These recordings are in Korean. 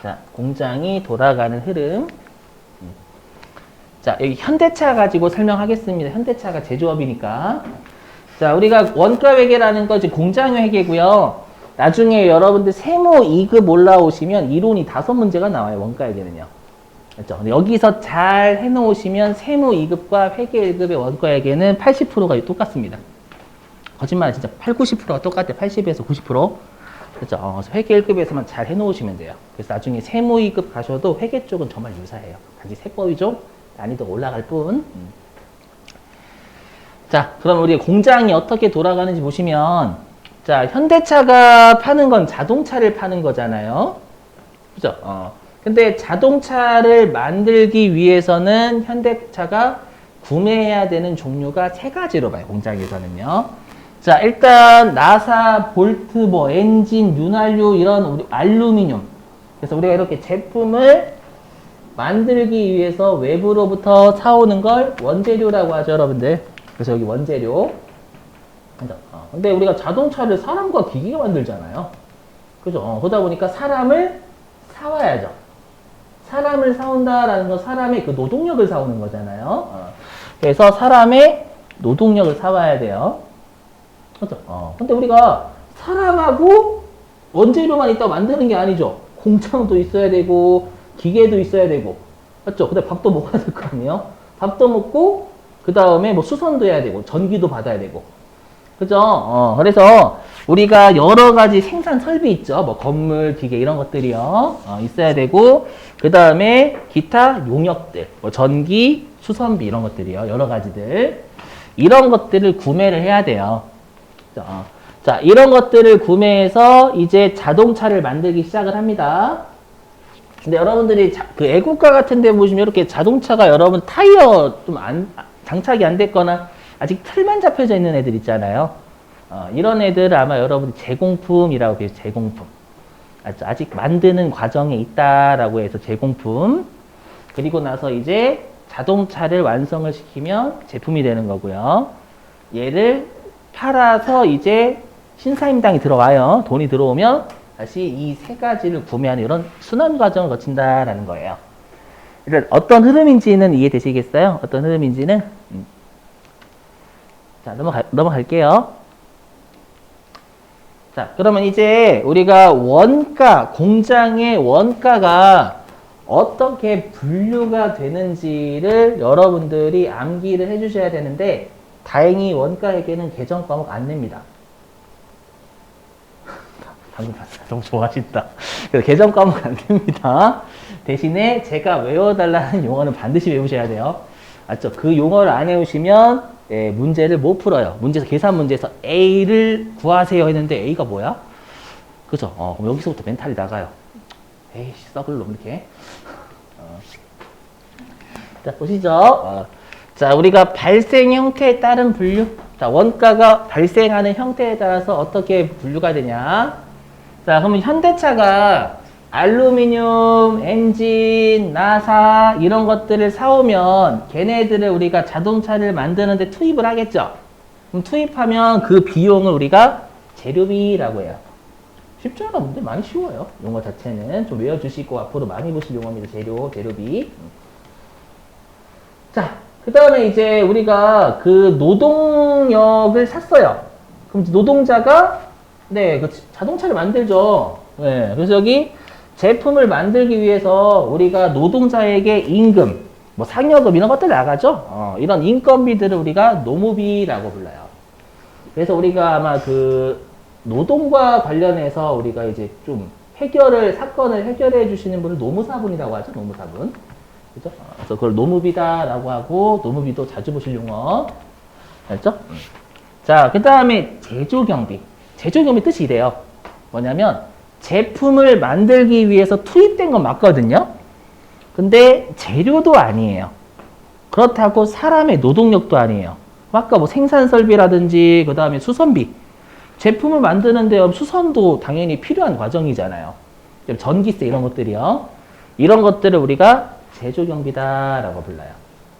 자, 공장이 돌아가는 흐름. 자, 여기 현대차 가지고 설명하겠습니다. 현대차가 제조업이니까. 자, 우리가 원가 회계라는 거 지금 공장 회계고요. 나중에 여러분들 세무 2급 올라오시면 이론이 5문제가 나와요. 원가 회계는요. 그렇죠? 여기서 잘 해놓으시면 세무 2급과 회계 1급의 원가 회계는 80%가 똑같습니다. 거짓말 진짜 90%가 똑같아요. 80에서 90%. 그렇죠? 그래서 회계 1급에서만 잘 해놓으시면 돼요. 그래서 나중에 세무 2급 가셔도 회계 쪽은 정말 유사해요. 단지 세법이 좀 난이도가 올라갈 뿐. 자, 그럼 우리 공장이 어떻게 돌아가는지 보시면, 자, 현대차가 파는 건 자동차를 파는 거잖아요. 그죠? 근데 자동차를 만들기 위해서는 현대차가 구매해야 되는 종류가 3가지로 봐요. 공장에서는요. 자, 일단 나사, 볼트, 뭐 엔진, 윤활유 이런 우리 알루미늄. 그래서 우리가 이렇게 제품을 만들기 위해서 외부로부터 사오는 걸 원재료라고 하죠, 여러분들. 그래서 여기 원재료. 근데 우리가 자동차를 사람과 기기가 만들잖아요. 그죠? 그러다 보니까 사람을 사와야죠. 사람을 사온다라는 건 사람의 그 노동력을 사오는 거잖아요. 그래서 사람의 노동력을 사와야 돼요. 그죠? 근데 우리가 사람하고 원재료만 있다고 만드는 게 아니죠. 공장도 있어야 되고, 기계도 있어야 되고. 맞죠? 근데 밥도 먹어야 될 거 아니에요? 밥도 먹고, 그 다음에 뭐 수선도 해야 되고, 전기도 받아야 되고. 그죠? 그래서 우리가 여러 가지 생산 설비 있죠. 뭐 건물, 기계 이런 것들이요. 있어야 되고, 그 다음에 기타 용역들, 뭐 전기, 수선비 이런 것들이요. 여러 가지들. 이런 것들을 구매를 해야 돼요. 자, 이런 것들을 구매해서 이제 자동차를 만들기 시작을 합니다. 근데 여러분들이 그 애국가 같은 데 보시면 이렇게 자동차가 여러분 타이어 좀 장착이 안 됐거나 아직 틀만 잡혀져 있는 애들 있잖아요. 이런 애들 아마 여러분 제공품이라고 해요. 제공품. 아직 만드는 과정에 있다라고 해서 제공품. 그리고 나서 이제 자동차를 완성을 시키면 제품이 되는 거고요. 얘를 팔아서 이제 신사임당이 들어와요. 돈이 들어오면 다시 이 3가지를 구매하는 이런 순환 과정을 거친다라는 거예요. 일단 어떤 흐름인지는 이해되시겠어요? 어떤 흐름인지는? 자, 넘어갈게요. 자, 그러면 이제 우리가 원가, 공장의 원가가 어떻게 분류가 되는지를 여러분들이 암기를 해주셔야 되는데, 다행히 원가에게는 개정 과목 안 냅니다. 방금 봤어요. 너무 좋아하신다. 그래서 개정 과목 안 냅니다. 대신에 제가 외워달라는 용어는 반드시 외우셔야 돼요. 맞죠? 그 용어를 안 외우시면 문제를 못 풀어요. 문제에서 계산 문제에서 A를 구하세요 했는데 A가 뭐야? 그죠? 그럼 여기서부터 멘탈이 나가요. 에이씨, 썩을 놈 이렇게. 자, 보시죠. 자, 우리가 발생 형태에 따른 분류. 자, 원가가 발생하는 형태에 따라서 어떻게 분류가 되냐. 자, 그러면 현대차가 알루미늄, 엔진, 나사 이런 것들을 사오면 걔네들을 우리가 자동차를 만드는데 투입을 하겠죠. 그럼 투입하면 그 비용을 우리가 재료비라고 해요. 쉽지 않아. 근데 많이 쉬워요. 용어 자체는 좀 외워주시고 앞으로 많이 보실 용어입니다. 재료비. 자, 그 다음에 이제 우리가 그 노동력을 샀어요. 그럼 노동자가 그 자동차를 만들죠. 네, 그래서 여기 제품을 만들기 위해서 우리가 노동자에게 임금, 뭐 상여금 이런 것들 나가죠. 이런 인건비들을 우리가 노무비라고 불러요. 그래서 우리가 아마 그 노동과 관련해서 우리가 이제 좀 사건을 해결해 주시는 분을 노무사분이라고 하죠. 노무사분. 그죠? 그래서 그걸 노무비다라고 하고, 노무비도 자주 보실 용어. 알죠? 자, 그 다음에 제조경비. 제조경비 뜻이 이래요. 뭐냐면, 제품을 만들기 위해서 투입된 건 맞거든요? 근데 재료도 아니에요. 그렇다고 사람의 노동력도 아니에요. 아까 뭐 생산설비라든지, 그 다음에 수선비. 제품을 만드는데 수선도 당연히 필요한 과정이잖아요. 전기세 이런 것들이요. 이런 것들을 우리가 제조경비다라고 불러요.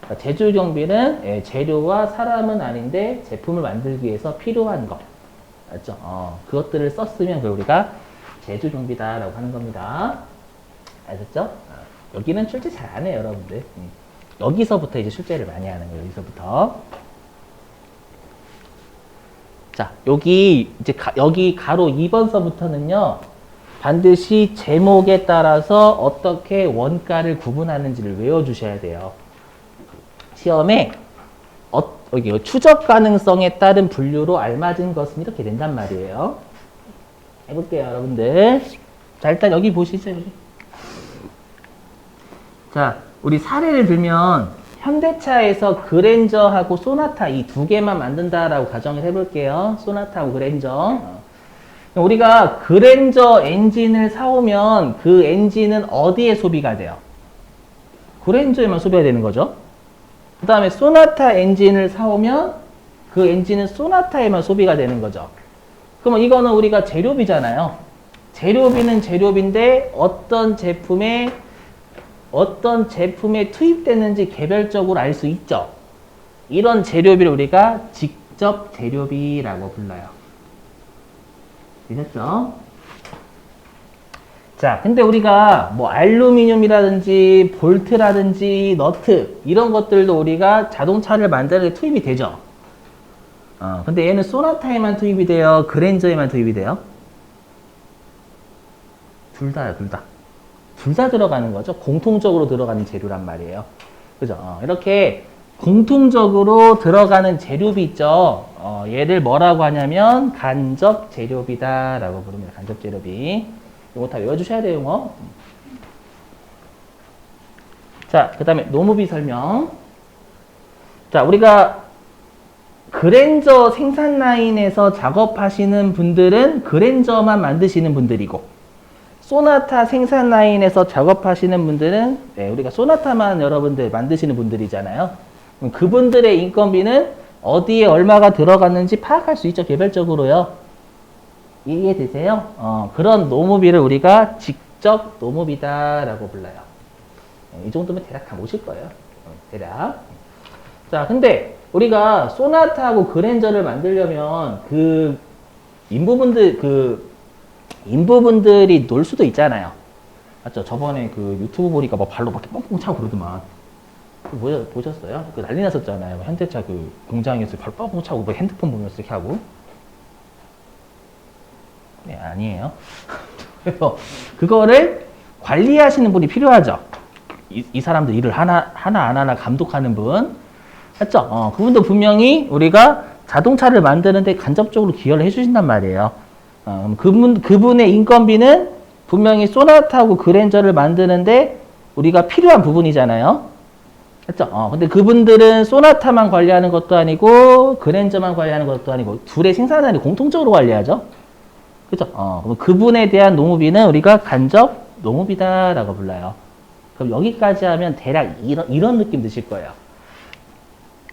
그러니까 제조경비는 재료와 사람은 아닌데 제품을 만들기 위해서 필요한 것. 맞죠? 그것들을 썼으면 그걸 우리가 제조경비다라고 하는 겁니다. 아셨죠? 여기는 출제 잘 안 해요, 여러분들. 여기서부터 이제 출제를 많이 하는 거예요, 여기서부터. 자, 여기 이제 여기 가로 2번서부터는요, 반드시 제목에 따라서 어떻게 원가를 구분하는지를 외워주셔야 돼요. 시험에 여기 추적 가능성에 따른 분류로 알맞은 것은 이렇게 된단 말이에요. 해볼게요, 여러분들. 자, 일단 여기 보시죠. 여기. 자, 우리 사례를 들면 현대차에서 그랜저하고 소나타 이 두 개만 만든다라고 가정을 해볼게요. 소나타하고 그랜저. 우리가 그랜저 엔진을 사오면 그 엔진은 어디에 소비가 돼요? 그랜저에만 소비가 되는 거죠. 그 다음에 소나타 엔진을 사오면 그 엔진은 소나타에만 소비가 되는 거죠. 그러면 이거는 우리가 재료비잖아요. 재료비는 재료비인데 어떤 제품에 투입되는지 개별적으로 알 수 있죠. 이런 재료비를 우리가 직접 재료비라고 불러요. 되셨죠? 자, 근데 우리가 뭐 알루미늄이라든지 볼트라든지 너트 이런 것들도 우리가 자동차를 만드는 데 투입이 되죠. 근데 얘는 소나타에만 투입이 돼요? 그랜저에만 투입이 돼요? 둘 다요, 둘 다. 둘 다 들어가는 거죠. 공통적으로 들어가는 재료란 말이에요. 그죠? 이렇게 공통적으로 들어가는 재료비 있죠. 얘를 뭐라고 하냐면 간접 재료비다라고 부릅니다. 간접 재료비. 이거 다 외워주셔야 돼요, 뭐. 자, 그 다음에 노무비 설명. 자, 우리가 그랜저 생산 라인에서 작업하시는 분들은 그랜저만 만드시는 분들이고, 소나타 생산 라인에서 작업하시는 분들은, 네, 우리가 소나타만 여러분들 만드시는 분들이잖아요. 그분들의 인건비는 어디에 얼마가 들어갔는지 파악할 수 있죠, 개별적으로요. 이해되세요? 그런 노무비를 우리가 직접 노무비다라고 불러요. 이 정도면 대략 다 모실 거예요. 대략. 자, 근데 우리가 소나타하고 그랜저를 만들려면 인부분들이 놀 수도 있잖아요. 맞죠? 저번에 그 유튜브 보니까 막 발로 막 뻥뻥 차고 그러더만. 보셨어요? 그 난리 났었잖아요. 현대차 그 공장에서 발로 뻥뻥 차고 뭐 핸드폰 보면서 이렇게 하고. 네, 아니에요. 그래서 그거를 관리하시는 분이 필요하죠. 이 사람들 일을 하나 안 하나 감독하는 분. 맞죠? 그분도 분명히 우리가 자동차를 만드는데 간접적으로 기여를 해주신단 말이에요. 그분의 인건비는 분명히 소나타하고 그랜저를 만드는데 우리가 필요한 부분이잖아요. 맞죠? 근데 그분들은 소나타만 관리하는 것도 아니고 그랜저만 관리하는 것도 아니고 둘의 생산량을 공통적으로 관리하죠. 그죠? 그럼 그분에 대한 노무비는 우리가 간접 노무비다라고 불러요. 그럼 여기까지 하면 대략 이런 느낌 드실 거예요.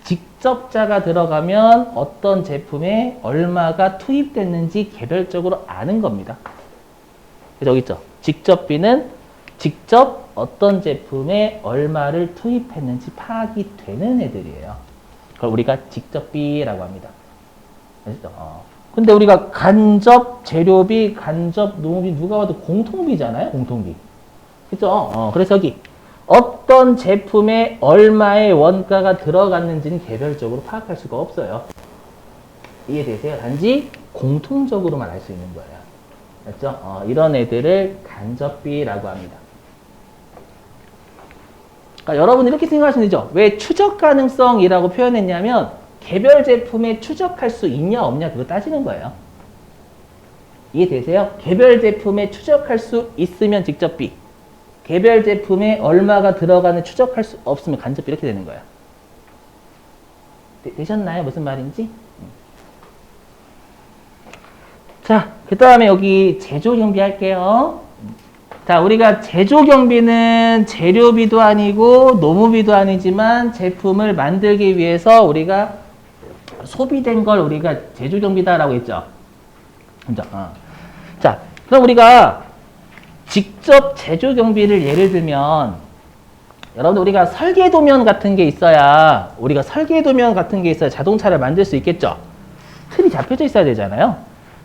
직접자가 들어가면 어떤 제품에 얼마가 투입됐는지 개별적으로 아는 겁니다. 그래서 여기 있죠. 직접비는 직접 어떤 제품에 얼마를 투입했는지 파악이 되는 애들이에요. 그걸 우리가 직접비라고 합니다. 아시죠? 근데 우리가 간접 재료비, 간접 노무비 누가 봐도 공통비잖아요. 공통비. 그죠? 그래서 여기 어떤 제품에 얼마의 원가가 들어갔는지는 개별적으로 파악할 수가 없어요. 이해되세요? 단지 공통적으로만 알 수 있는 거예요. 맞죠? 이런 애들을 간접비라고 합니다. 그러니까 여러분 이렇게 생각하시면 되죠? 왜 추적 가능성이라고 표현했냐면 개별 제품에 추적할 수 있냐 없냐 그거 따지는 거예요. 이해되세요? 개별 제품에 추적할 수 있으면 직접비, 개별 제품에 얼마가 들어가는 추적할 수 없으면 간접비 이렇게 되는 거예요. 되셨나요? 무슨 말인지? 자, 그 다음에 여기 제조 경비 할게요. 자, 우리가 제조 경비는 재료비도 아니고 노무비도 아니지만 제품을 만들기 위해서 우리가 소비된 걸 우리가 제조 경비다라고 했죠. 자, 그럼 우리가 직접 제조 경비를 예를 들면 여러분들 우리가 설계도면 같은 게 있어야 자동차를 만들 수 있겠죠. 틀이 잡혀져 있어야 되잖아요.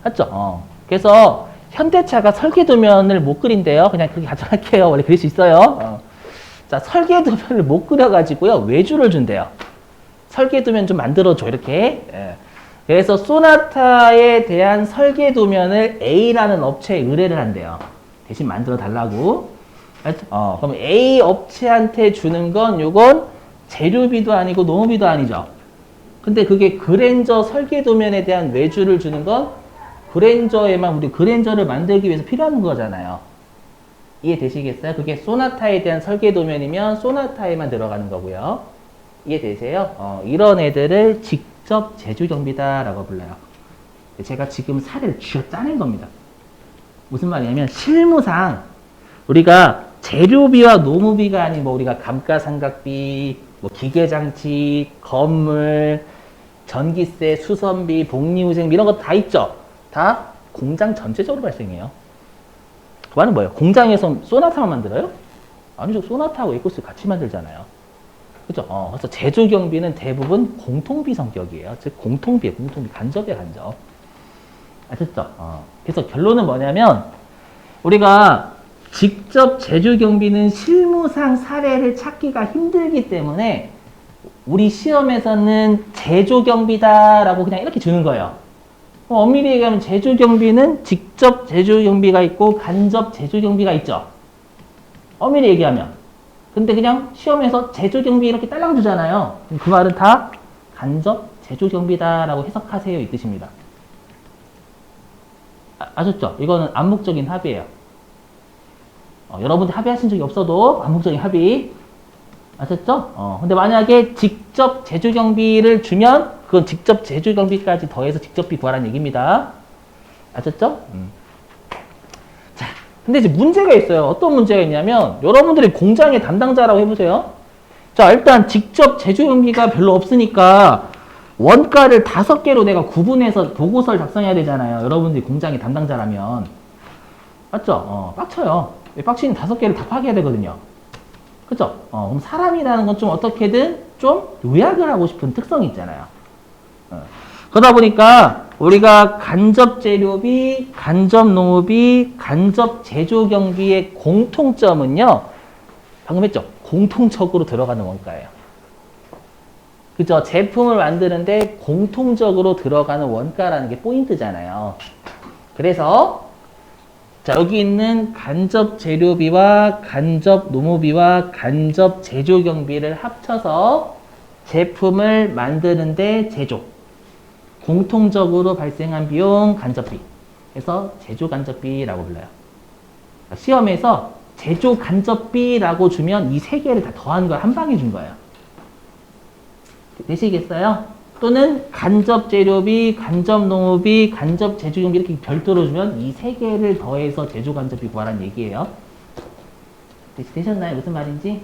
맞죠? 그래서 현대차가 설계도면을 못 그린대요. 그냥 그렇게 가정할게요. 원래 그릴 수 있어요. 자, 설계도면을 못 그려가지고요. 외주를 준대요. 설계도면 좀 만들어줘. 이렇게. 예. 그래서 소나타에 대한 설계도면을 A라는 업체에 의뢰를 한대요. 대신 만들어 달라고. 그럼 A 업체한테 주는 건 요건 재료비도 아니고 노무비도 아니죠. 근데 그게 그랜저 설계도면에 대한 외주를 주는 건 그랜저에만 우리 그랜저를 만들기 위해서 필요한 거잖아요. 이해되시겠어요? 그게 소나타에 대한 설계도면이면 소나타에만 들어가는 거고요. 이해되세요? 이런 애들을 직접 제조경비다라고 불러요. 제가 지금 사례를 쥐어 짜낸 겁니다. 무슨 말이냐면 실무상 우리가 재료비와 노무비가 아닌 뭐 우리가 감가상각비, 뭐 기계장치, 건물, 전기세, 수선비, 복리후생비 이런 거 다 있죠. 다 공장 전체적으로 발생해요. 그 말은 뭐예요? 공장에서 소나타만 만들어요? 아니죠. 소나타하고 에코스 같이 만들잖아요. 그죠? 그래서 제조경비는 대부분 공통비 성격이에요. 즉 공통비에 공통비, 간접에 간접. 아셨죠? 그래서 결론은 뭐냐면 우리가 직접 제조경비는 실무상 사례를 찾기가 힘들기 때문에 우리 시험에서는 제조경비다라고 그냥 이렇게 주는 거예요. 엄밀히 얘기하면 제조경비는 직접 제조경비가 있고 간접 제조경비가 있죠. 엄밀히 얘기하면. 근데 그냥 시험에서 제조경비 이렇게 딸랑 주잖아요. 그 말은 다 간접 제조경비다라고 해석하세요 이 뜻입니다. 아셨죠? 이거는 암묵적인 합의예요. 여러분들 합의하신 적이 없어도 암묵적인 합의. 아셨죠? 근데 만약에 직접 제조경비를 주면 그건 직접 제조경비까지 더해서 직접비 구하라는 얘기입니다. 아셨죠? 자, 근데 이제 문제가 있어요. 어떤 문제가 있냐면 여러분들이 공장의 담당자라고 해보세요. 자, 일단 직접 제조경비가 별로 없으니까 원가를 5개로 내가 구분해서 보고서를 작성해야 되잖아요. 여러분들이 공장의 담당자라면. 맞죠? 빡쳐요. 빡치는 5개를 다 파악해야 되거든요. 그죠? 그럼 사람이라는 건 좀 어떻게든 좀 요약을 하고 싶은 특성이 있잖아요. 그러다 보니까 우리가 간접 재료비, 간접 노무비, 간접 제조경비의 공통점은요. 방금 했죠? 공통적으로 들어가는 원가예요. 그죠? 제품을 만드는데 공통적으로 들어가는 원가라는 게 포인트잖아요. 그래서 자, 여기 있는 간접 재료비와 간접 노무비와 간접 제조경비를 합쳐서 제품을 만드는데 제조. 공통적으로 발생한 비용 간접비. 그래서 제조간접비라고 불러요. 시험에서 제조간접비라고 주면 이 3개를 다 더한 걸 한 방에 준 거예요. 되시겠어요? 또는 간접 재료비, 간접 노무비, 간접 제조경비 이렇게 별도로 주면 이 3개를 더해서 제조간접비 구하라는 얘기예요. 되셨나요? 무슨 말인지?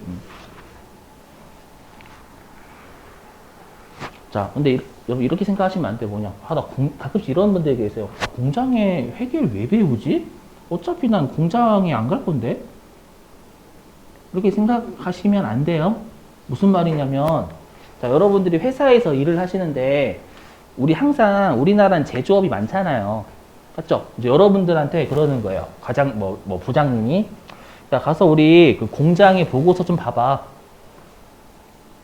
자, 근데 여러분 이렇게 생각하시면 안 돼요. 뭐냐? 나 가끔씩 이런 분들이 계세요. 공장에 회계를 왜 배우지? 어차피 난 공장에 안 갈 건데? 이렇게 생각하시면 안 돼요. 무슨 말이냐면 자, 여러분들이 회사에서 일을 하시는데 우리 항상 우리나라는 제조업이 많잖아요. 맞죠? 이제 여러분들한테 그러는 거예요. 과장 뭐 부장님이 자, 가서 우리 그 공장의 보고서 좀 봐봐.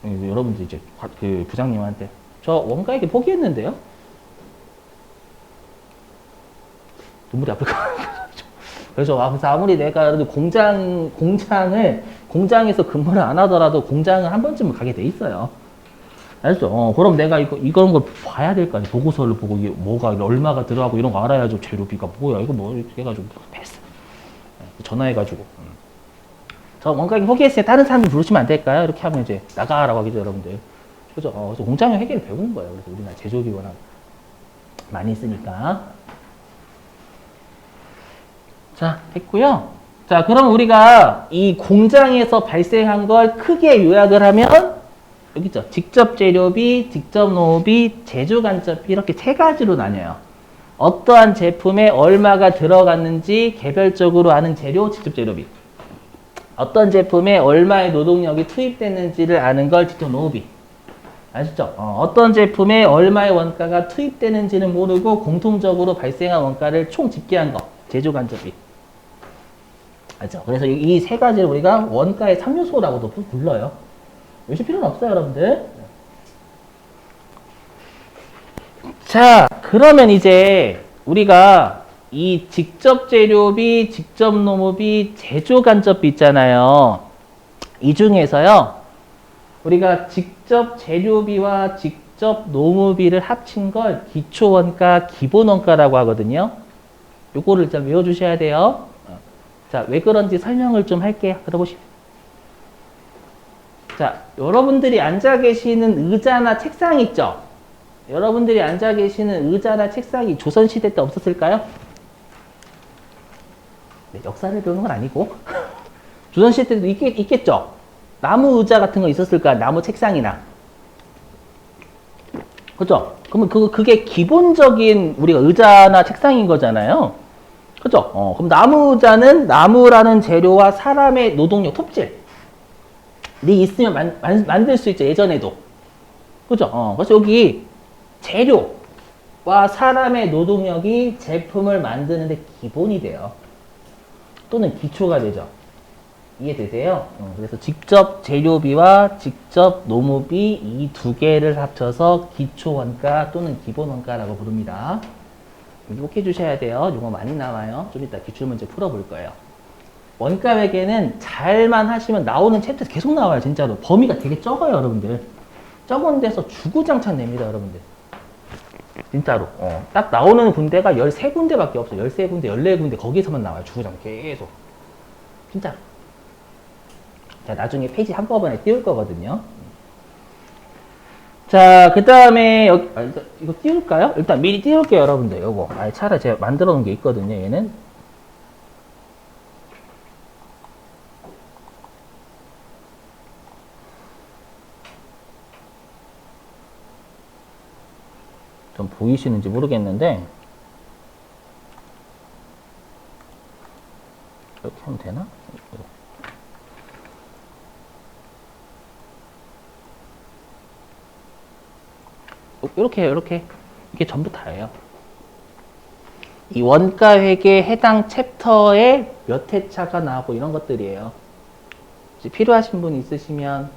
여러분들 이제 그 부장님한테 저 원가에게 포기했는데요. 눈물이 아플 것 같아요. 그래서 아무리 내가 공장에서 근무를 안 하더라도 공장을 한 번쯤은 가게 돼 있어요. 알죠? 그럼 내가 이런 걸 봐야 될 거 아니야. 보고서를 보고 이게 뭐가 얼마가 들어가고 이런 거 알아야죠. 재료비가 뭐야 이거 뭐 이렇게 해가지고 패스. 전화해가지고 저 원가에 포기했어요. 다른 사람 부르시면 안 될까요? 이렇게 하면 이제 나가라고 하겠죠, 여러분들. 그죠? 그래서 공장의 회계를 배우는 거예요. 그래서 우리나라 제조업이 워낙 많이 쓰니까. 자, 됐고요. 자, 그럼 우리가 이 공장에서 발생한 걸 크게 요약을 하면 여기 있죠. 직접 재료비, 직접 노무비, 제조간접비 이렇게 3가지로 나뉘어요. 어떠한 제품에 얼마가 들어갔는지 개별적으로 아는 재료, 직접 재료비. 어떤 제품에 얼마의 노동력이 투입됐는지를 아는 걸 직접 노무비. 아시죠? 어떤 제품에 얼마의 원가가 투입되는지는 모르고 공통적으로 발생한 원가를 총 집계한 거. 제조 간접비. 알죠? 그래서 이 세 가지를 우리가 원가의 3요소라고도 불러요. 외실 필요는 없어요, 여러분들. 자, 그러면 이제 우리가 이 직접 재료비, 직접 노무비, 제조 간접비 있잖아요. 이 중에서요, 우리가 직접 재료비와 직접 노무비를 합친 걸 기초원가, 기본원가라고 하거든요. 요거를 일단 외워주셔야 돼요. 자, 왜 그런지 설명을 좀 할게요. 들어보시죠. 자, 여러분들이 앉아 계시는 의자나 책상 있죠? 여러분들이 앉아 계시는 의자나 책상이 조선시대 때 없었을까요? 네, 역사를 배우는 건 아니고. 조선시대 때도 있겠죠? 나무 의자 같은 거 있었을까요? 나무 책상이나. 그죠? 그러면 그게 기본적인 우리가 의자나 책상인 거잖아요. 그죠? 그럼 나무 의자는 나무라는 재료와 사람의 노동력, 톱질이 있으면 만들 수 있죠. 예전에도. 그죠? 그래서 여기 재료와 사람의 노동력이 제품을 만드는데 기본이 돼요. 또는 기초가 되죠. 이해되세요? 그래서 직접 재료비와 직접 노무비 이 두 개를 합쳐서 기초원가 또는 기본원가라고 부릅니다. 꼭 해주셔야 돼요. 이거 많이 나와요. 좀 이따 기출문제 풀어볼 거예요. 원가 회계는 잘만 하시면 나오는 챕터에서 계속 나와요. 진짜로. 범위가 되게 적어요, 여러분들. 적은 데서 주구장창 냅니다, 여러분들. 진짜로. 딱 나오는 군데가 13군데밖에 없어요. 13군데, 14군데 거기서만 나와요. 주구장 계속. 진짜로. 자, 나중에 페이지 한꺼번에 띄울 거거든요. 자, 그 다음에 이거 띄울까요? 일단 미리 띄울게요, 여러분들. 요거. 차라리 제가 만들어 놓은 게 있거든요, 얘는. 좀 보이시는지 모르겠는데. 이렇게 하면 되나? 이렇게 해요, 이렇게. 이게 전부 다예요. 이 원가 회계 해당 챕터에 몇 회차가 나오고 이런 것들이에요. 필요하신 분 있으시면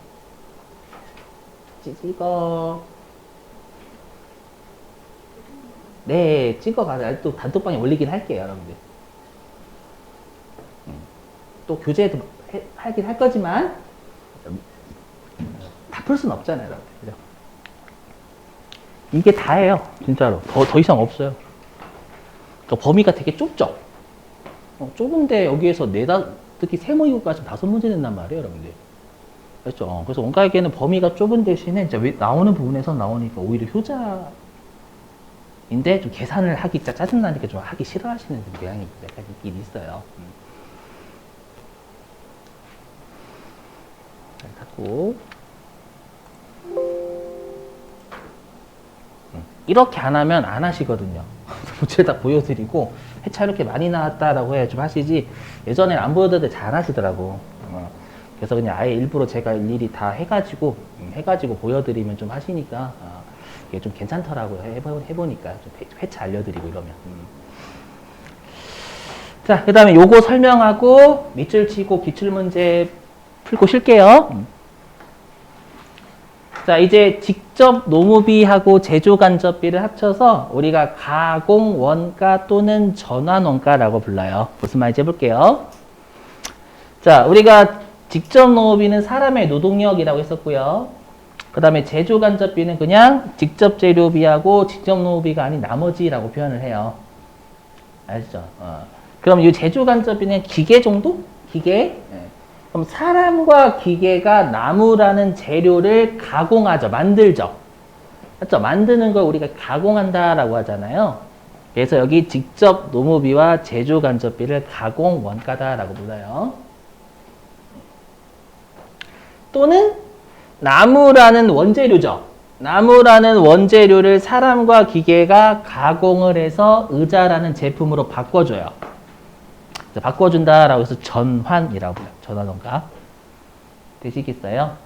찍어. 네, 찍어가서 또 단톡방에 올리긴 할게요, 여러분들. 또 교재도 하긴 할 거지만 다 풀 수는 없잖아요, 여러분들. 그죠? 이게 다예요, 진짜로. 더 이상 없어요. 그러니까 범위가 되게 좁죠? 좁은데 여기에서 특히 세모이고까지 5문제 낸단 말이에요, 여러분들. 그렇죠? 그래서 원가회계는 범위가 좁은 대신에 이제 나오는 부분에서 나오니까 오히려 효자인데 좀 계산을 하기 짜증나니까 좀 하기 싫어하시는 경향이 약간 있긴 있어요. 잘 닫고. 이렇게 안 하면 안 하시거든요. 문제 다 보여드리고 회차 이렇게 많이 나왔다라고 해야 좀 하시지 예전에 안 보여드릴 때 잘 하시더라고. 그래서 그냥 아예 일부러 제가 일일이 다 해가지고 보여드리면 좀 하시니까 이게 좀 괜찮더라고요. 해보니까 좀 회차 알려드리고 이러면. 자, 그 다음에 요거 설명하고 밑줄 치고 기출문제 풀고 쉴게요. 자, 이제 직접 노무비하고 제조 간접비를 합쳐서 우리가 가공 원가 또는 전환 원가라고 불러요. 무슨 말인지 해볼게요. 자, 우리가 직접 노무비는 사람의 노동력이라고 했었고요. 그 다음에 제조 간접비는 그냥 직접 재료비하고 직접 노무비가 아닌 나머지라고 표현을 해요. 아시죠? 그럼 이 제조 간접비는 기계 정도? 기계? 그럼 사람과 기계가 나무라는 재료를 가공하죠. 만들죠. 맞죠? 만드는 걸 우리가 가공한다라고 하잖아요. 그래서 여기 직접 노무비와 제조 간접비를 가공 원가다라고 불러요. 또는 나무라는 원재료죠. 나무라는 원재료를 사람과 기계가 가공을 해서 의자라는 제품으로 바꿔줘요. 바꿔준다라고 해서 전환이라고 해요. 전환원가. 되시겠어요?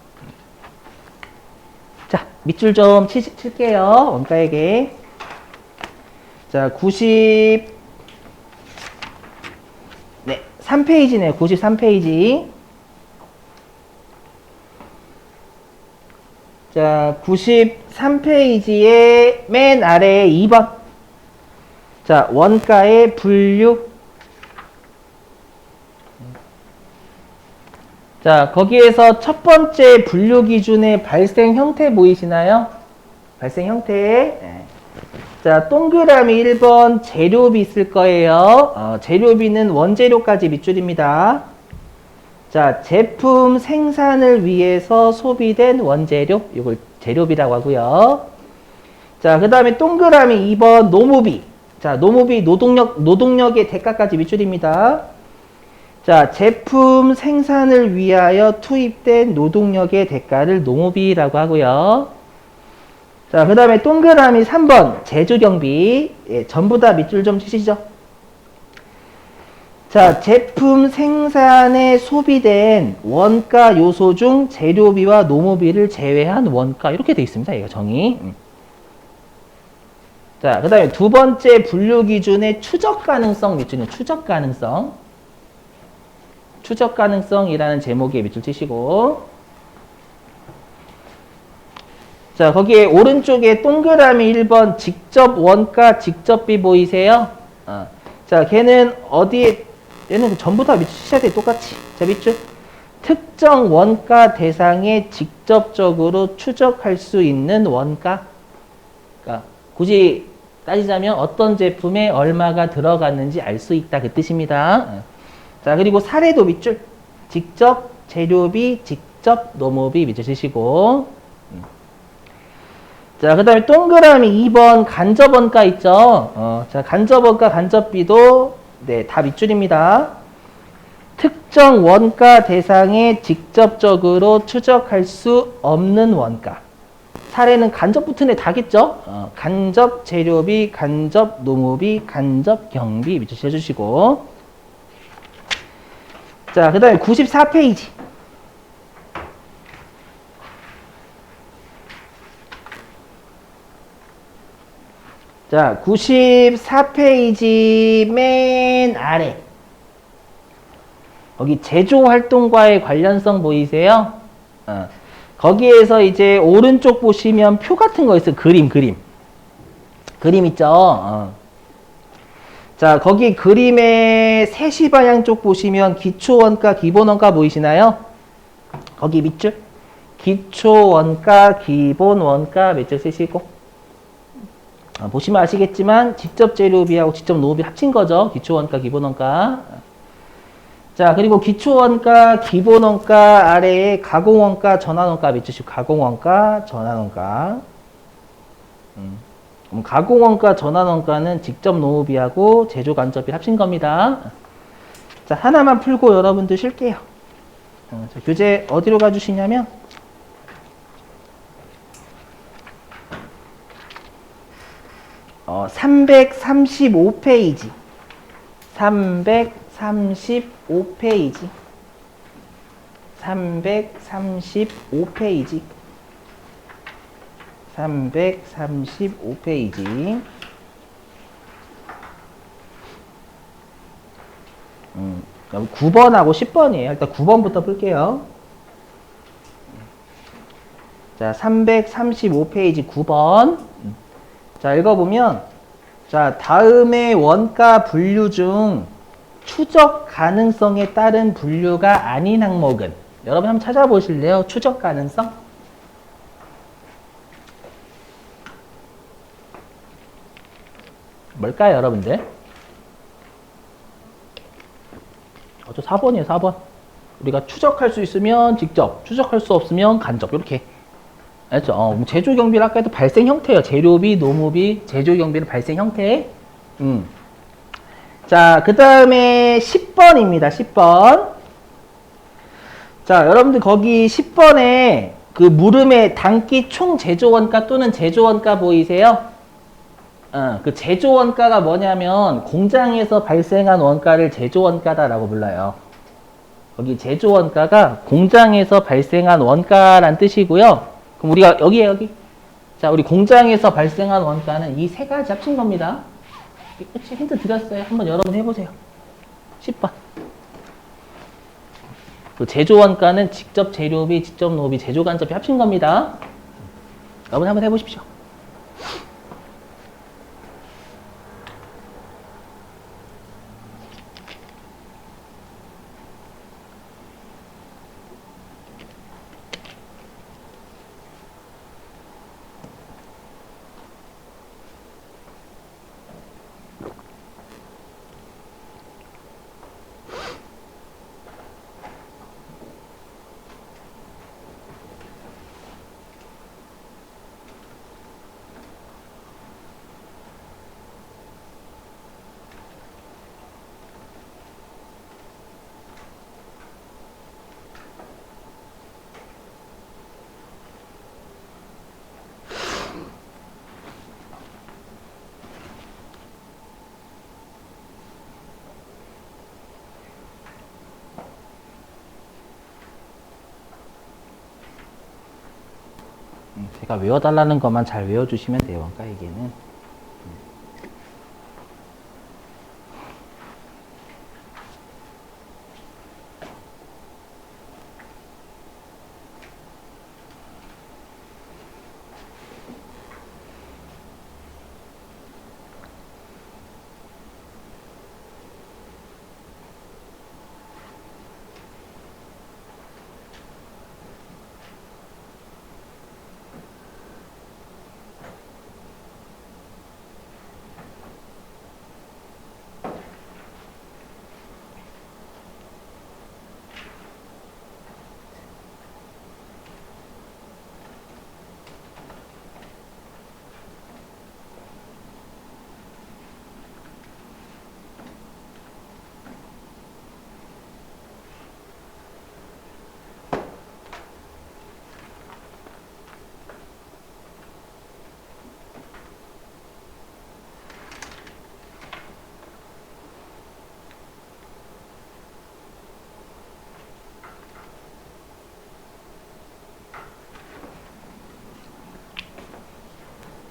자, 밑줄 좀 칠게요. 원가에게. 자, 93페이지네요. 93페이지. 자, 93페이지의 맨 아래에 2번. 자, 원가의 분류. 자, 거기에서 첫 번째 분류 기준의 발생 형태 보이시나요? 발생 형태. 자, 동그라미 1번 재료비 있을 거예요. 재료비는 원재료까지 밑줄입니다. 자, 제품 생산을 위해서 소비된 원재료. 이걸 재료비라고 하고요. 자, 그 다음에 동그라미 2번 노무비. 자, 노무비 노동력의 대가까지 밑줄입니다. 자, 제품 생산을 위하여 투입된 노동력의 대가를 노무비라고 하고요. 자, 그 다음에 동그라미 3번 제조경비. 예, 전부 다 밑줄 좀 치시죠. 자, 제품 생산에 소비된 원가 요소 중 재료비와 노무비를 제외한 원가. 이렇게 돼 있습니다. 이거 정의. 자, 그 다음에 두 번째 분류 기준의 추적 가능성 밑줄은 추적 가능성. 추적 가능성이라는 제목에 밑줄 치시고. 자, 거기에 오른쪽에 동그라미 1번 직접 원가 직접비 보이세요? 자, 걔는 어디에, 얘는 전부 다 밑줄 치셔야 돼. 똑같이. 자, 밑줄. 특정 원가 대상에 직접적으로 추적할 수 있는 원가. 그러니까 굳이 따지자면 어떤 제품에 얼마가 들어갔는지 알 수 있다. 그 뜻입니다. 자, 그리고 사례도 밑줄. 직접 재료비, 직접 노무비 밑줄 치시고. 자, 그 다음에 동그라미 2번 간접원가 있죠? 자, 간접원가, 간접비도, 네, 다 밑줄입니다. 특정 원가 대상에 직접적으로 추적할 수 없는 원가. 사례는 간접 붙은 애 다겠죠? 간접 재료비, 간접 노무비, 간접 경비 밑줄 쳐주시고. 자, 그 다음에 94페이지. 자, 94페이지 맨 아래. 거기 제조활동과의 관련성 보이세요? 거기에서 이제 오른쪽 보시면 표 같은 거 있어요. 그림 있죠? 자, 거기 그림의 3시 방향 쪽 보시면 기초원가, 기본원가 보이시나요? 거기 밑줄. 기초원가, 기본원가 밑줄 쓰시고. 보시면 아시겠지만 직접 재료비하고 직접 노무비 합친 거죠. 기초원가, 기본원가. 자, 그리고 기초원가, 기본원가 아래에 가공원가, 전환원가 밑주시고. 가공원가, 전환원가. 그럼 가공원가, 전환원가는 직접 노무비하고 제조 간접비 합친 겁니다. 자, 하나만 풀고 여러분들 쉴게요. 자, 교재 어디로 가주시냐면 335페이지. 335페이지. 335페이지. 335페이지. 9번하고 10번이에요. 일단 9번부터 풀게요. 자, 335페이지 9번. 자, 읽어보면, 자, 다음의 원가 분류 중 추적 가능성에 따른 분류가 아닌 항목은? 여러분 한번 찾아보실래요? 추적 가능성? 뭘까요, 여러분들? 저 4번이에요, 4번. 우리가 추적할 수 있으면 직접, 추적할 수 없으면 간접, 이렇게. 알죠? 제조경비는 아까 도 발생 형태예요. 재료비, 노무비, 제조경비는 발생 형태. 자, 그 다음에 10번입니다. 10번. 자, 여러분들 거기 10번에 그 물음의 단기 총 제조원가 또는 제조원가 보이세요? 그 제조원가가 뭐냐면 공장에서 발생한 원가를 제조원가다라고 불러요. 거기 제조원가가 공장에서 발생한 원가란 뜻이고요. 그럼 우리가 여기. 자, 우리 공장에서 발생한 원가는 이 세 가지 합친 겁니다. 끝이 힌트 드렸어요. 한번 여러분 해보세요. 10번. 그 제조원가는 직접 재료비, 직접 노비, 제조간접비 합친 겁니다. 여러분 한번 해보십시오. 제가 외워달라는 것만 잘 외워주시면 돼요. 원가 얘기는.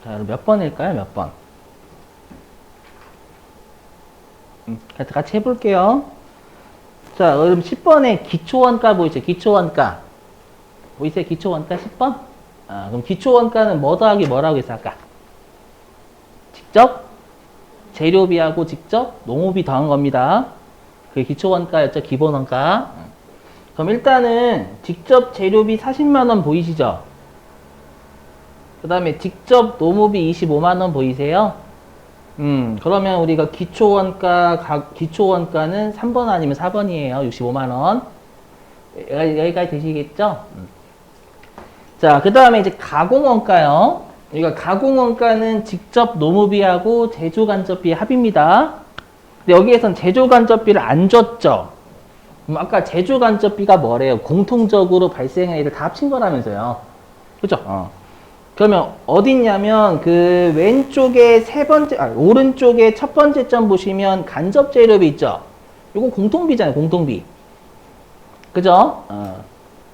자, 몇 번일까요? 몇 번? 같이 해볼게요. 자, 그럼 10번에 기초원가 보이죠? 기초원가. 보이세요? 기초원가 10번? 그럼 기초원가는 뭐 더하기 뭐라고 해서 아까? 직접 재료비하고 직접 농업비 더한 겁니다. 그게 기초원가였죠? 기본원가. 그럼 일단은 직접 재료비 40만 원 보이시죠? 그 다음에 직접 노무비 25만 원 보이세요? 그러면 우리가 기초원가는 3번 아니면 4번이에요. 65만 원. 여기까지 되시겠죠? 자, 그 다음에 이제 가공원가요. 그러니까 가공원가는 직접 노무비하고 제조간접비의 합입니다. 근데 여기에선 제조간접비를 안 줬죠? 그럼 아까 제조간접비가 뭐래요? 공통적으로 발생한 일을 다 합친 거라면서요. 그죠? 그러면 어딨냐면 그 왼쪽에 오른쪽에 첫 번째 점 보시면 간접 재료비 있죠? 이거 공통비잖아요, 공통비. 그죠?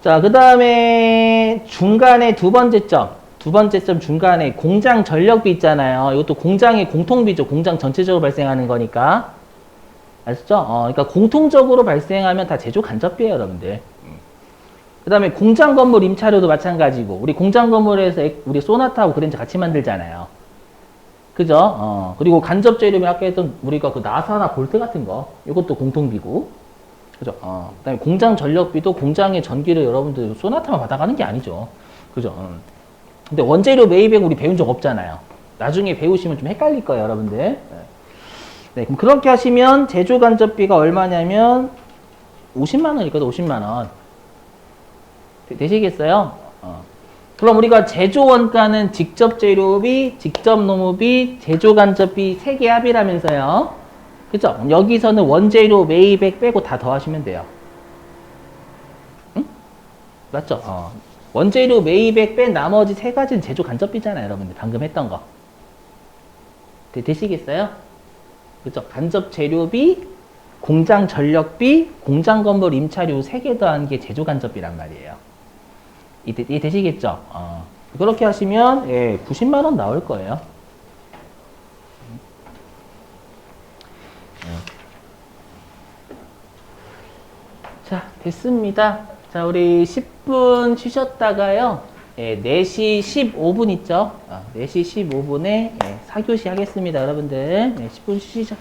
자, 그 다음에 중간에 두 번째 점 중간에 공장 전력비 있잖아요. 이것도 공장의 공통비죠. 공장 전체적으로 발생하는 거니까. 아셨죠? 그러니까 공통적으로 발생하면 다 제조 간접비예요, 여러분들. 그 다음에 공장 건물 임차료도 마찬가지고, 우리 공장 건물에서 우리 소나타하고 그랜저 같이 만들잖아요. 그죠? 그리고 간접 재료비 아까 했던 우리가 그 나사나 볼트 같은 거, 이것도 공통비고. 그죠? 그 다음에 공장 전력비도 공장의 전기를 여러분들 소나타만 받아가는 게 아니죠. 그죠? 근데 원재료 매입액 우리 배운 적 없잖아요. 나중에 배우시면 좀 헷갈릴 거예요, 여러분들. 네, 그럼 그렇게 하시면 제조 간접비가 얼마냐면 50만 원이거든, 50만 원. 되시겠어요? 그럼 우리가 제조 원가는 직접 재료비, 직접 노무비, 제조 간접비 3개 합이라면서요. 그죠? 여기서는 원재료 매입액 빼고 다 더하시면 돼요. 응? 맞죠? 원재료 매입액 뺀 나머지 3가지는 제조 간접비잖아요, 여러분들. 방금 했던 거. 되시겠어요? 그죠? 간접 재료비, 공장 전력비, 공장 건물 임차료 3개 더한 게 제조 간접비란 말이에요. 이해 되시겠죠? 그렇게 하시면, 90만 원 나올 거예요. 자, 됐습니다. 자, 우리 10분 쉬셨다가요. 예, 4시 15분 있죠? 4시 15분에 4교시 하겠습니다, 여러분들. 10분 쉬시죠.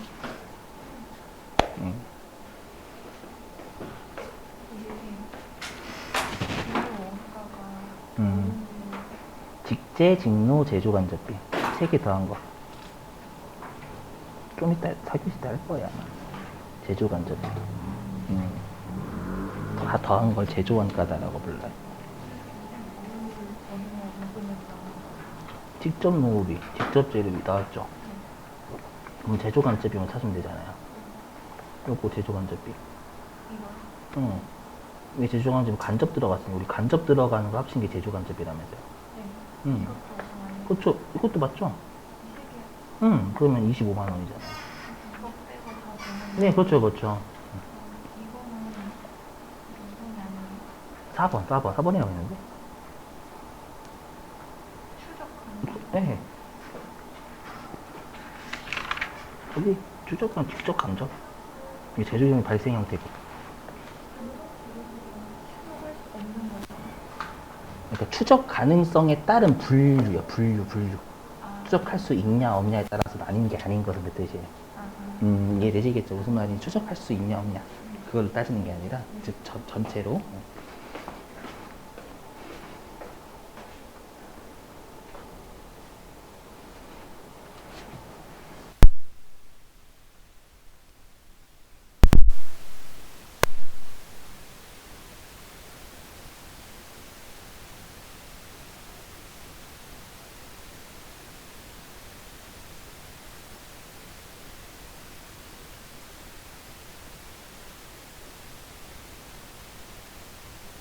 직제, 직노, 제조, 간접비. 3개 더한 거. 좀 이따 4교시 때 할 거야, 아마. 제조, 간접비. 다 더한 걸 제조원가다라고 불러요. 직접 농업이, 직접 재료비 나왔죠? 그럼 제조간접비만 찾으면 되잖아요. 요거 제조간접비. 응. 왜 제조간접비 간접 들어갔으니 우리 간접 들어가는 거 합친 게 제조간접비라면서요. 응. 그렇죠. 이것도 맞죠? 응. 그러면 25만 원이잖아요. 네, 그렇죠, 그렇죠. 4번이라고 했는데? 네. 여기 추적과 직접 간접. 이게 제조용의 발생 형태고. 그러니까 추적 가능성에 따른 분류야, 분류. 추적할 수 있냐, 없냐에 따라서 나뉜 게 아닌 것은 그 뜻이에요. 이해되시겠죠? 무슨 말인지 추적할 수 있냐, 없냐. 그걸 따지는 게 아니라, 즉, 전체로.